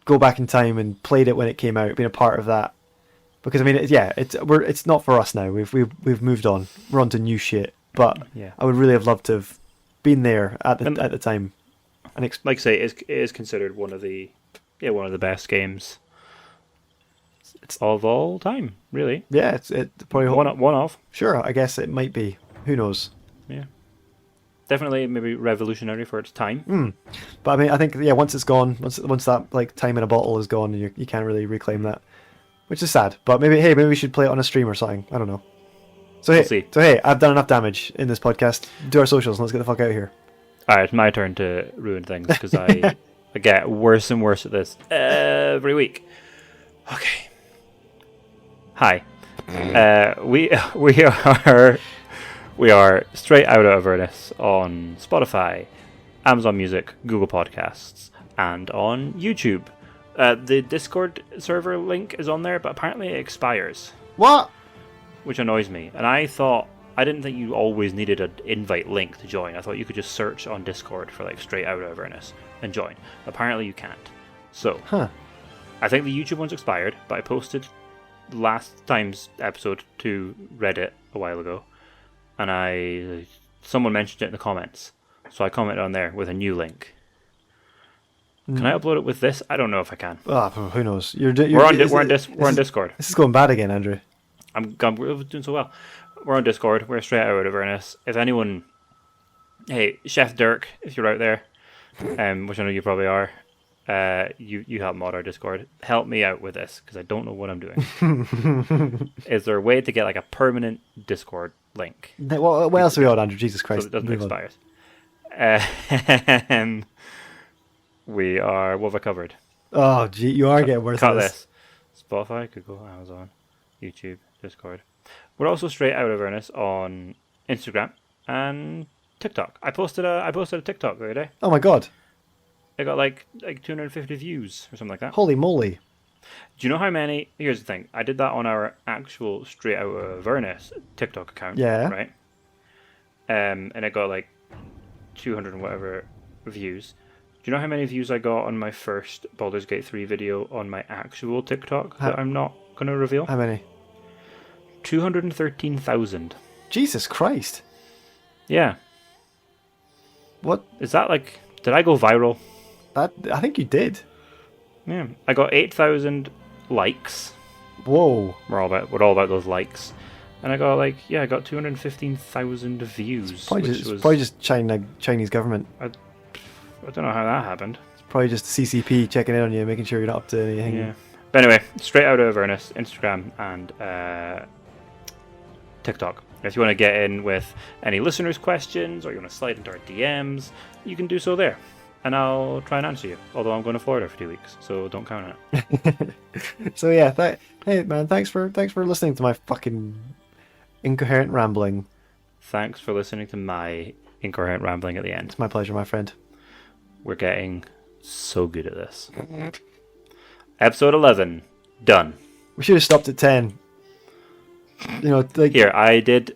go back in time and played it when it came out, been a part of that. Because I mean, it's not for us now. We've moved on. We're on to new shit. But yeah. I would really have loved to have been there at the time. And like I say, it is considered one of the best games. It's of all time, really. Yeah, it's probably one of. Sure, I guess it might be. Who knows? Yeah, definitely maybe revolutionary for its time. But I mean, I think once it's gone, once that like time in a bottle is gone, you can't really reclaim that, which is sad. But maybe we should play it on a stream or something. I don't know. So we'll see. I've done enough damage in this podcast. Do our socials and let's get the fuck out of here. All right, it's my turn to ruin things because I get worse and worse at this every week. Okay. Hi. We are straight out of Avernus on Spotify, Amazon Music, Google Podcasts, and on YouTube. The Discord server link is on there, but apparently it expires. What? Which annoys me. And I didn't think you always needed an invite link to join. I thought you could just search on Discord for like straight out of Avernus and join. Apparently you can't. So, I think the YouTube one's expired, but I posted last time's episode to Reddit a while ago, and someone mentioned it in the comments, so I commented on there with a new link. Can I upload it with this? I don't know if I can. Who knows? We're on Discord. This is going bad again, Andrew. We're doing so well. We're on Discord. We're straight out of Avernus. If anyone, hey, Chef Dirk, if you're out there, which I know you probably are, you help mod our Discord. Help me out with this because I don't know what I'm doing. Is there a way to get like a permanent Discord link? What else are we on, Andrew? Jesus Christ! So it doesn't expire. What have I covered? Oh, gee, you are getting worse. Cut this. Spotify, Google, Amazon, YouTube, Discord. We're also straight out of Avernus on Instagram and TikTok. I posted a TikTok the other day. Oh my god! I got like 250 views or something like that. Holy moly! Do you know how many? Here's the thing. I did that on our actual straight out of Avernus TikTok account. Yeah. Right. And it got like 200 and whatever views. Do you know how many views I got on my first Baldur's Gate 3 video on my actual TikTok that I'm not going to reveal? How many? 213,000. Jesus Christ! Yeah. What? Is that like... Did I go viral? I think you did. Yeah. I got 8,000 likes. Whoa. We're all about those likes. And I got 215,000 views. Probably just Chinese government. I don't know how that happened. It's probably just CCP checking in on you, making sure you're not up to anything. Yeah. But anyway, straight out of Avernus, Instagram and TikTok. If you want to get in with any listeners' questions or you want to slide into our DMs, you can do so there. And I'll try and answer you. Although I'm going to Florida for 2 weeks, so don't count on it. So yeah, hey man, thanks for listening to my fucking incoherent rambling. Thanks for listening to my incoherent rambling at the end. It's my pleasure, my friend. We're getting so good at this. Episode 11, done. We should have stopped at 10. like Here, I did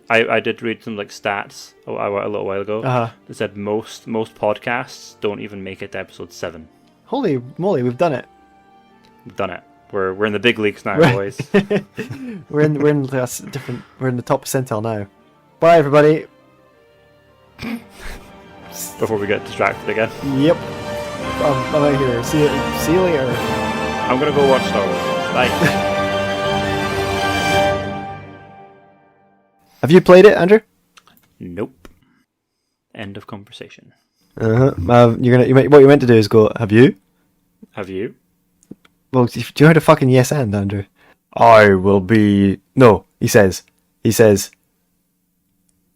read some like stats a little while ago. Uh-huh. That said most podcasts don't even make it to episode 7. Holy moly, we've done it. We've done it. We're in the big leagues now, boys. we're in the different. We're in the top percentile now. Bye, everybody. Before we get distracted again. Yep. I'm out here. See you later. I'm gonna go watch Star Wars. Bye. Have you played it, Andrew? Nope. End of conversation. What you meant to do is go. Have you? Have you? Well, do you heard a fucking yes and, Andrew? I will be. No, he says.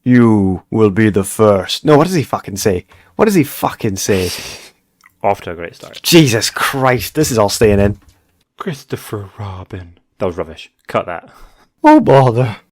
You will be the first. No, what does he fucking say? Off to a great start. Jesus Christ, this is all staying in. Christopher Robin. That was rubbish. Cut that. Oh bother.